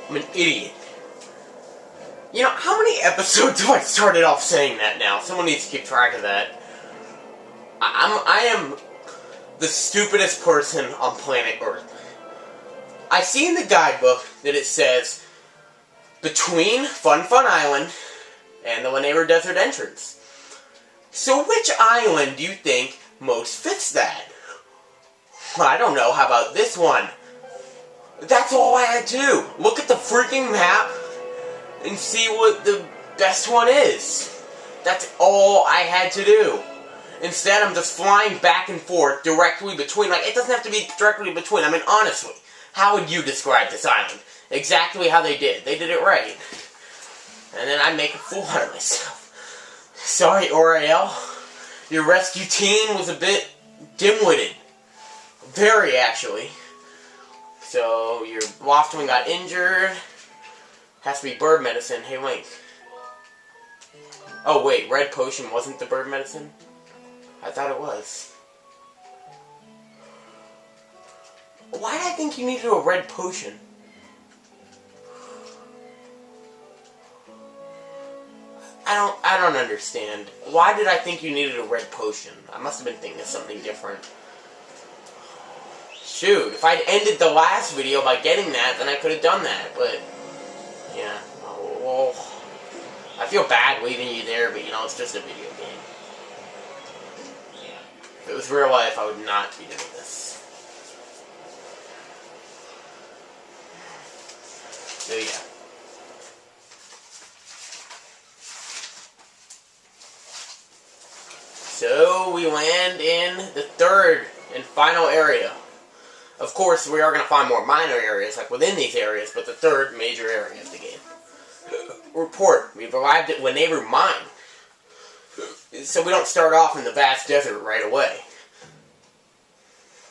I'm an idiot. You know, how many episodes have I started off saying that now? Someone needs to keep track of that. I am the stupidest person on planet Earth. I see in the guidebook that it says between Fun Fun Island and the Whenever Desert entrance. So which island do you think most fits that? I don't know, how about this one? That's all I had to do. Look at the freaking map and see what the best one is. That's all I had to do. Instead, I'm just flying back and forth directly between. Like, it doesn't have to be directly between. I mean, honestly, how would you describe this island? Exactly how they did. They did it right. And then I make a fool out of myself. Sorry, Oriel. Your rescue team was a bit dim-witted. Very, actually. So, your Loftwing got injured. Has to be bird medicine. Hey, Link. Oh, wait. Red potion wasn't the bird medicine? I thought it was. Why did I think you needed a red potion? I don't understand. Why did I think you needed a red potion? I must have been thinking of something different. Shoot, if I'd ended the last video by getting that, then I could have done that, but... yeah, well... I feel bad leaving you there, but you know, it's just a video game. If it was real life, I would not be doing this. So yeah. So we land in the third and final area. Of course, we are going to find more minor areas, like within these areas, but the third major area of the game. Report, we've arrived at Whenever Mine. So we don't start off in the vast desert right away.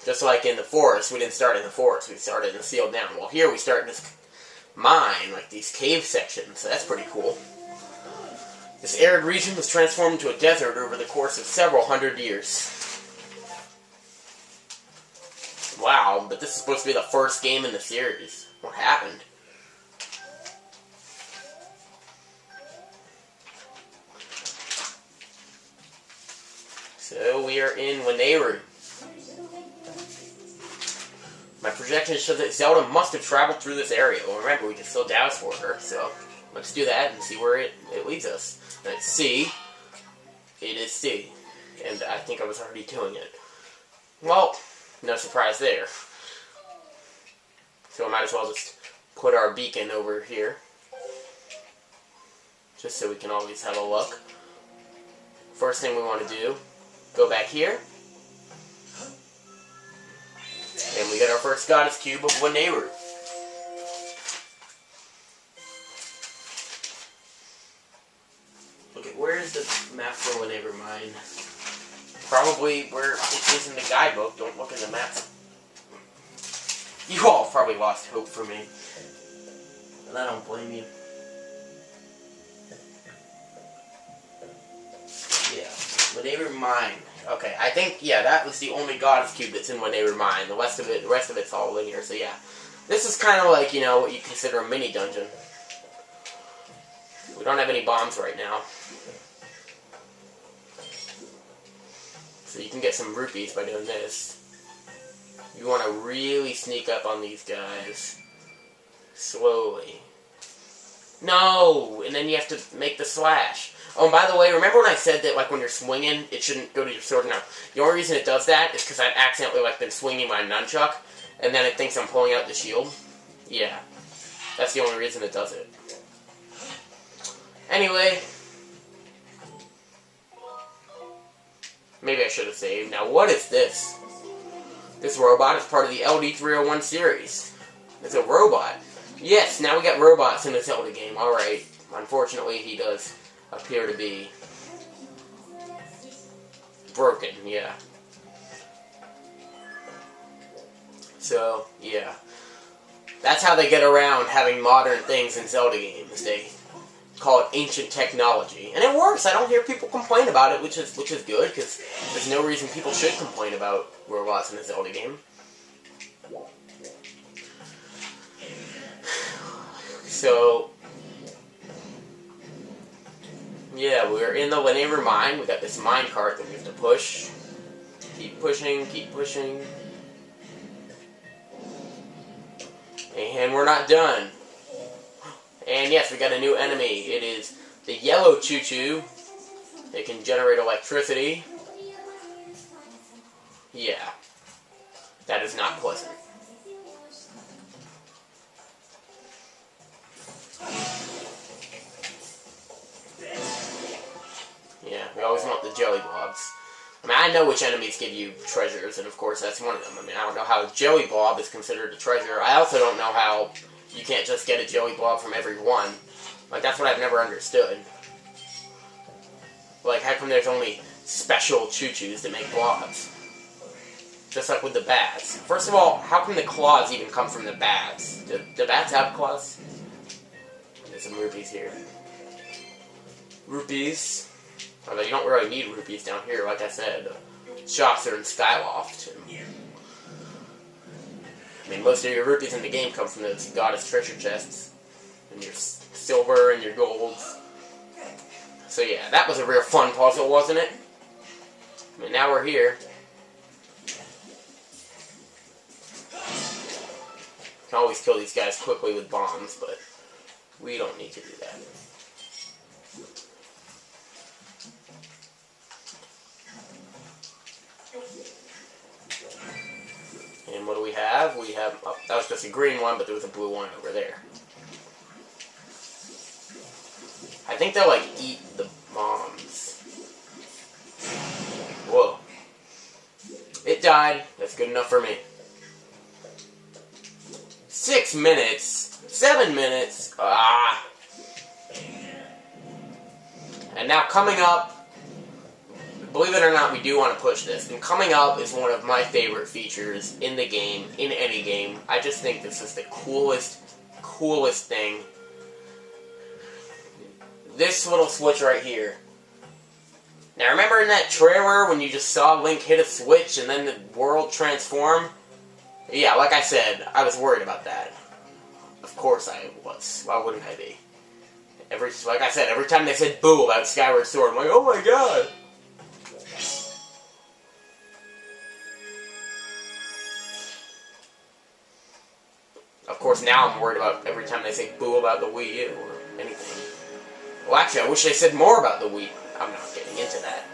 Just like in the forest, we didn't start in the forest, we started in the sealed down. Well, here we start in this mine, like these cave sections, so that's pretty cool. This arid region was transformed into a desert over the course of several hundred years. Wow, but this is supposed to be the first game in the series. What happened? So we are in Whenever. My projections show that Zelda must have traveled through this area. Well, remember, we just filled doubts for her, so let's do that and see where it leads us. Let's see. It is C. And I think I was already doing it. Well, no surprise there. So I might as well just put our beacon over here. Just so we can always have a look. First thing we want to do, go back here. And we got our first Goddess Cube of Whenever. Okay, where is the map for Whenever Mine? Probably where it is in the guidebook. Don't look in the map. You all probably lost hope for me. And I don't blame you. Yeah, Whenever Mine. Okay, I think, yeah, that was the only Goddess Cube that's in Whenever Mine. The rest of it's all linear, so yeah. This is kind of like, you know, what you consider a mini dungeon. We don't have any bombs right now. So you can get some rupees by doing this. You want to really sneak up on these guys. Slowly. No! And then you have to make the slash. Oh, and by the way, remember when I said that, like, when you're swinging, it shouldn't go to your sword? No. The only reason it does that is because I've accidentally, like, been swinging my nunchuck, and then it thinks I'm pulling out the shield. Yeah. That's the only reason it does it. Anyway. Maybe I should have saved. Now, what is this? This robot is part of the LD301 series. It's a robot. Yes, now we got robots in the Zelda game. Alright. Unfortunately, he does appear to be broken, yeah. So, yeah. That's how they get around having modern things in Zelda games. They call it ancient technology. And it works. I don't hear people complain about it, which is good, because there's no reason people should complain about robots in a Zelda game. So, yeah, we're in the linear mine. We got this mine cart that we have to push. Keep pushing, keep pushing. And we're not done. And yes, we got a new enemy. It is the yellow choo-choo. It can generate electricity. Yeah. That is not pleasant. Yeah, we always want the jelly blobs. I mean, I know which enemies give you treasures, and of course that's one of them. I mean, I don't know how a jelly blob is considered a treasure. I also don't know how you can't just get a jelly blob from every one. Like, that's what I've never understood. Like, how come there's only special choo-choos that make blobs? Just like with the bats. First of all, how come the claws even come from the bats? Do bats have claws? There's some rupees here. Rupees. Although you don't really need rupees down here, like I said. Shops are in Skyloft. I mean, most of your rupees in the game come from those goddess treasure chests. And your silver and your golds. So yeah, that was a real fun puzzle, wasn't it? I mean, now we're here. Can always kill these guys quickly with bombs, but we don't need to do that. And what do we have? We have, oh, that was just a green one, but there was a blue one over there. I think they'll, like, eat the bombs. Whoa. It died. That's good enough for me. 6 minutes. 7 minutes. Ah. And now coming up, believe it or not, we do want to push this. And coming up is one of my favorite features in the game, in any game. I just think this is the coolest thing. This little switch right here. Now remember in that trailer when you just saw Link hit a switch and then the world transformed? Yeah, like I said, I was worried about that. Of course I was. Why wouldn't I be? Like I said, every time they said boo about Skyward Sword, I'm like, oh my god! Of course, now I'm worried about every time they say boo about the Wii U or anything. Well, actually, I wish they said more about the Wii. I'm not getting into that.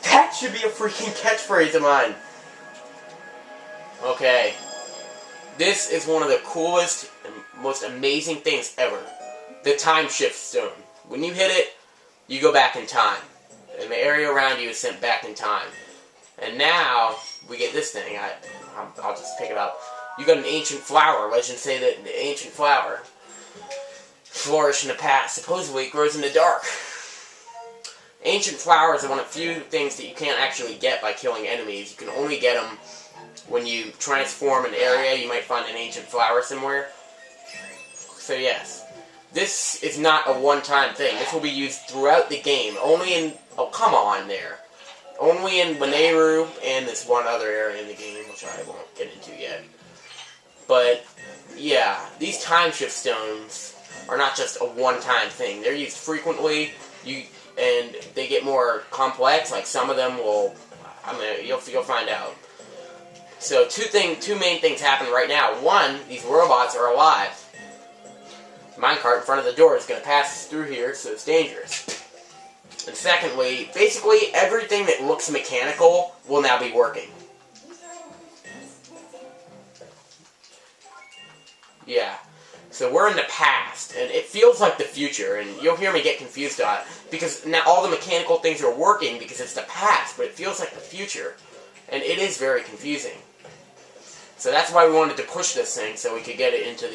That should be a freaking catchphrase of mine. Okay. This is one of the coolest and most amazing things ever. The time shift stone. When you hit it, you go back in time. And the area around you is sent back in time. And now, we get this thing. I'll just pick it up. You got an ancient flower. Legends say that the ancient flower flourished in the past. Supposedly it grows in the dark. Ancient flowers are one of the few things that you can't actually get by killing enemies. You can only get them when you transform an area. You might find an ancient flower somewhere. So yes, this is not a one-time thing. This will be used throughout the game. Only in... Oh, come on there. Only in Baneru and this one other area in the game, which I won't get into yet. But, yeah, these time shift stones are not just a one-time thing. They're used frequently, and they get more complex. Like, some of them will... I mean, you'll find out. So, two main things happen right now. One, these robots are alive. The minecart in front of the door is going to pass through here, so it's dangerous. And secondly, basically everything that looks mechanical will now be working. Yeah. So we're in the past, and it feels like the future, and you'll hear me get confused on it, because now all the mechanical things are working because it's the past, but it feels like the future. And it is very confusing. So that's why we wanted to push this thing, so we could get it into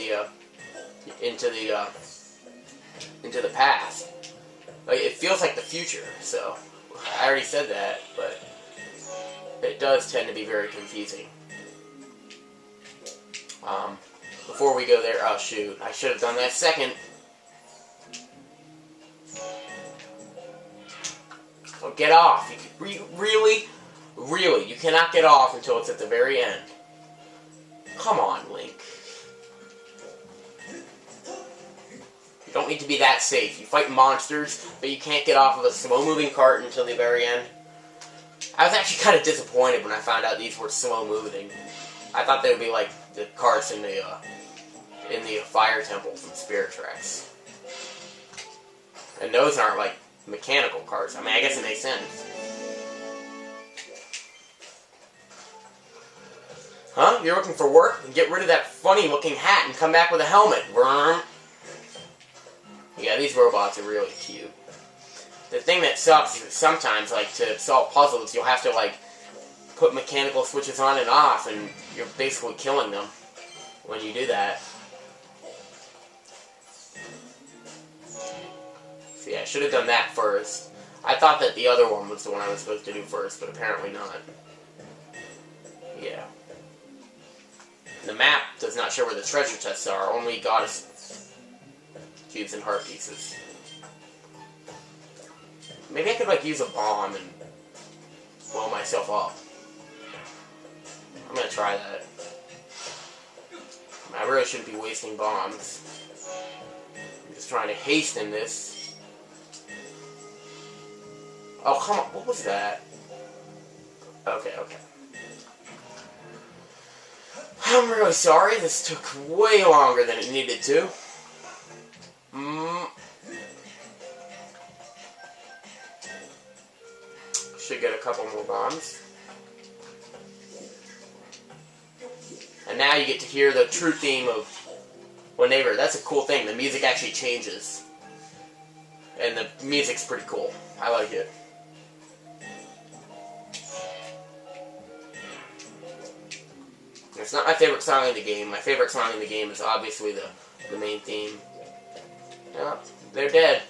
the past. Like, it feels like the future, so I already said that, but it does tend to be very confusing. Before we go there, oh shoot, I should have done that second. Oh, get off. Really, you cannot get off until it's at the very end. Come on, Link. need to be that safe. You fight monsters, but you can't get off of a slow-moving cart until the very end. I was actually kind of disappointed when I found out these were slow-moving. I thought they would be like the carts in the fire temple from Spirit Tracks. And those aren't like mechanical carts. I mean, I guess it makes sense. Huh? You're looking for work? Get rid of that funny-looking hat and come back with a helmet. Brrr. Yeah, these robots are really cute. The thing that sucks is that sometimes, like, to solve puzzles, you'll have to, like, put mechanical switches on and off, and you're basically killing them when you do that. So yeah, I should have done that first. I thought that the other one was the one I was supposed to do first, but apparently not. Yeah. The map does not show where the treasure chests are, only goddess cubes and heart pieces. Maybe I could, like, use a bomb and blow myself up. I'm gonna try that. I really shouldn't be wasting bombs. I'm just trying to hasten this. Oh, come on. What was that? Okay, okay. I'm really sorry. This took way longer than it needed to. Should get a couple more bombs. And now you get to hear the true theme of whenever. That's a cool thing. The music actually changes. And the music's pretty cool. I like it. It's not my favorite song in the game. My favorite song in the game is obviously the main theme. Oh, they're dead.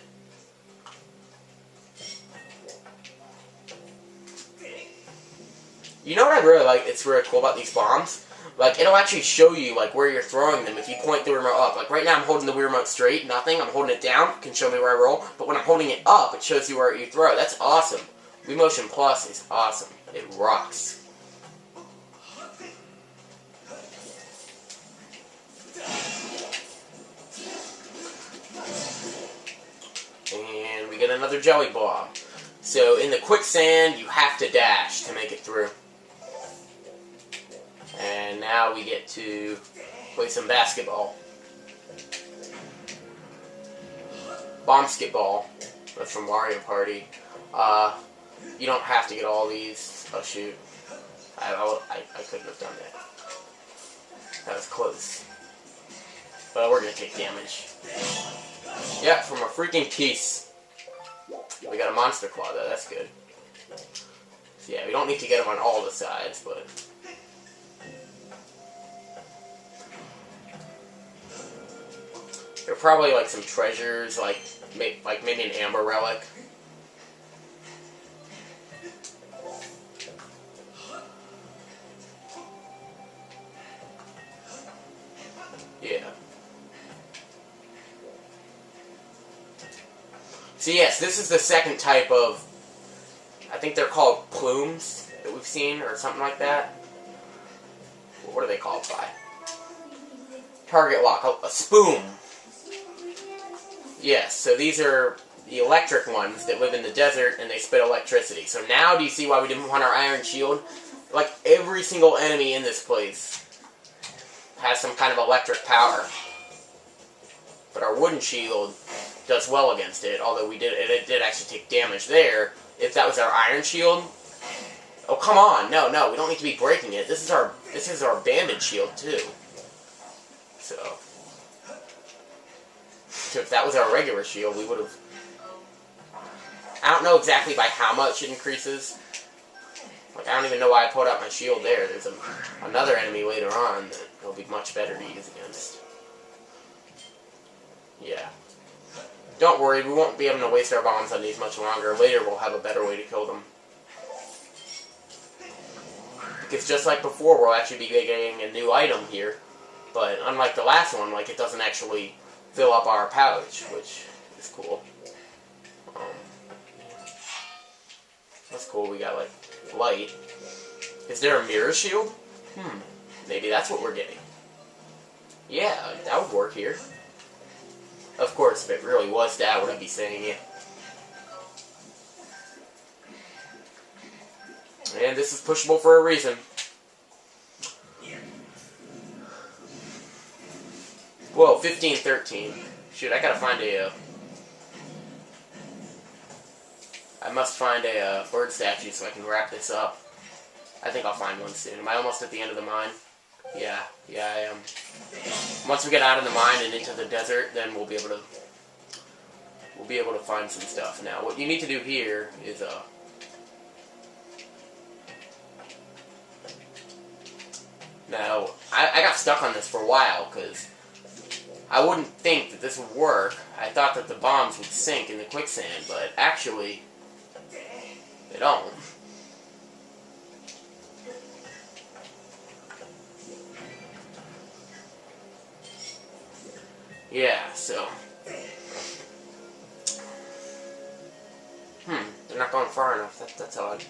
You know what I really like? It's really cool about these bombs. Like, it'll actually show you, like, where you're throwing them if you point the remote up. Like, right now I'm holding the Wii Remote straight, nothing. I'm holding it down, it can show me where I roll. But when I'm holding it up, it shows you where you throw. That's awesome. Wii Motion Plus is awesome. It rocks. And we get another jelly bomb. So in the quicksand, you have to dash to make it through. And now we get to play some basketball. Bombsketball. That's from Mario Party. You don't have to get all these. Oh shoot. I couldn't have done that. That was close. But we're gonna take damage. Yeah, from a freaking piece. We got a monster claw though, that's good. So yeah, we don't need to get them on all the sides, but... There are probably like some treasures, like maybe an amber relic. Yeah. So yes, this is the second type of, I think they're called plumes that we've seen, or something like that. What are they called by? Target lock, a spoon. Yes, so these are the electric ones that live in the desert and they spit electricity. So now do you see why we didn't want our iron shield? Like every single enemy in this place has some kind of electric power. But our wooden shield does well against it, although it did actually take damage there. If that was our iron shield, oh come on, no, we don't need to be breaking it. This is our banded shield too. So if that was our regular shield, we would have. I don't know exactly by how much it increases. Like I don't even know why I put out my shield there. There's another enemy later on that will be much better to use against. Yeah. Don't worry, we won't be able to waste our bombs on these much longer. Later we'll have a better way to kill them. Because just like before, we'll actually be getting a new item here. But unlike the last one, like it doesn't actually fill up our pouch, which is cool. That's cool, we got like light. Is there a mirror shield? Maybe that's what we're getting. Yeah, that would work here. Of course, if it really was that, would I be saying it? And this is pushable for a reason. Whoa, 15-13. Shoot, I gotta find a... I must find a bird statue so I can wrap this up. I think I'll find one soon. Am I almost at the end of the mine? Yeah, I am. Once we get out of the mine and into the desert, then we'll be able to find some stuff. Now, what you need to do here is now I got stuck on this for a while because I wouldn't think that this would work. I thought that the bombs would sink in the quicksand, but actually they don't. Yeah, so... they're not going far enough. That's odd.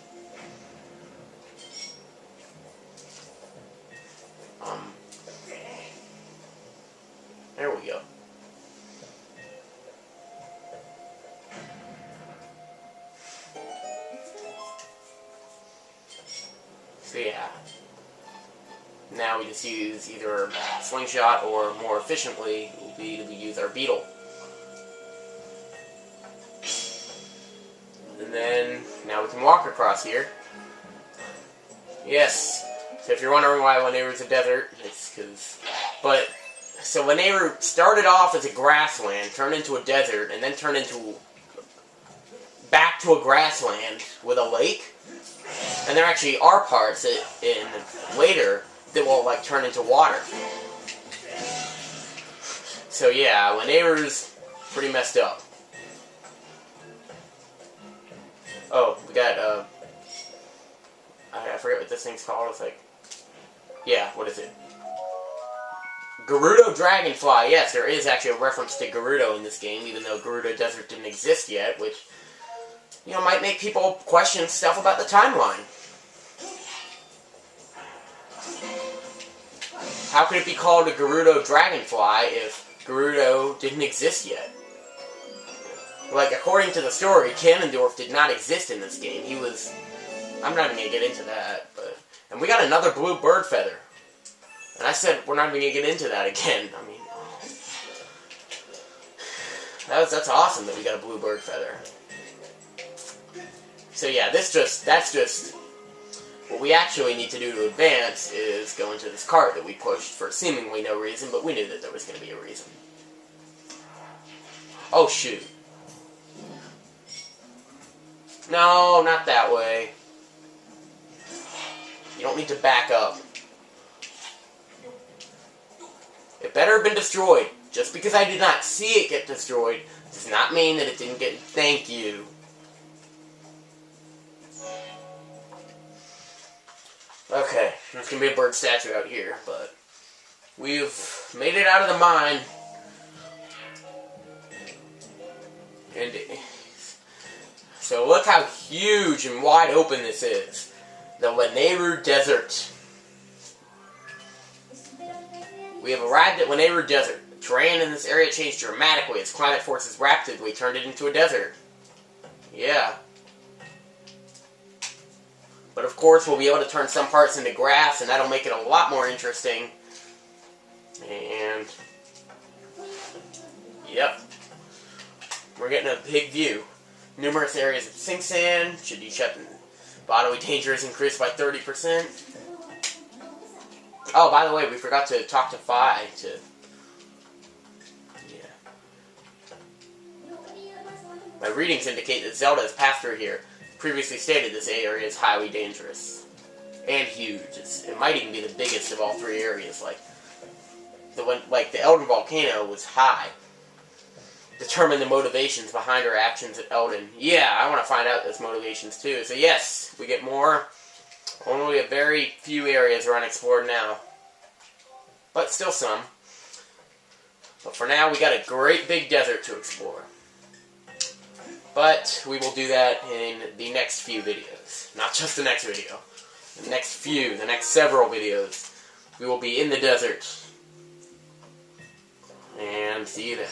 There we go. So yeah. Now we just use either slingshot or more efficiently will be to use our beetle. And then now we can walk across here. Yes. So if you're wondering why Lanayru's a desert, it's because... But, so Lanayru started off as a grassland, turned into a desert, and then turned into... back to a grassland with a lake. And there actually are parts in later that will, like, turn into water. So yeah, Lanayru's pretty messed up. Oh, we got, I forget what this thing's called. It's like... Yeah, what is it? Gerudo Dragonfly. Yes, there is actually a reference to Gerudo in this game, even though Gerudo Desert didn't exist yet, which, you know, might make people question stuff about the timeline. How could it be called a Gerudo Dragonfly if Gerudo didn't exist yet? Like, according to the story, Ganondorf did not exist in this game. He was... I'm not even going to get into that, but... And we got another blue bird feather. And I said we're not even going to get into that again. I mean... That's awesome that we got a blue bird feather. So yeah, that's just... What we actually need to do to advance is go into this cart that we pushed for seemingly no reason, but we knew that there was going to be a reason. Oh, shoot. No, not that way. You don't need to back up. It better have been destroyed. Just because I did not see it get destroyed does not mean that it didn't get... Thank you. Okay, there's going to be a bird statue out here, but we've made it out of the mine. And so look how huge and wide open this is. The Lanayru Desert. We have arrived at Lanayru Desert. The terrain in this area changed dramatically as climate forces rapidly turned it into a desert. Yeah. But of course we'll be able to turn some parts into grass, and that'll make it a lot more interesting. And... Yep. We're getting a big view. Numerous areas of sink sand. Should be shut in. Bodily danger is increased by 30%. Oh, by the way, we forgot to talk to Fi to... Yeah. My readings indicate that Zelda has passed through here. Previously stated, this area is highly dangerous. And huge. It might even be the biggest of all three areas. Like the Elden Volcano was high. Determine the motivations behind our actions at Elden. Yeah, I want to find out those motivations too. So yes, we get more. Only a very few areas are unexplored now. But still some. But for now, we got a great big desert to explore. But we will do that in the next few videos. Not just the next video. The next several videos. We will be in the desert. And see you then.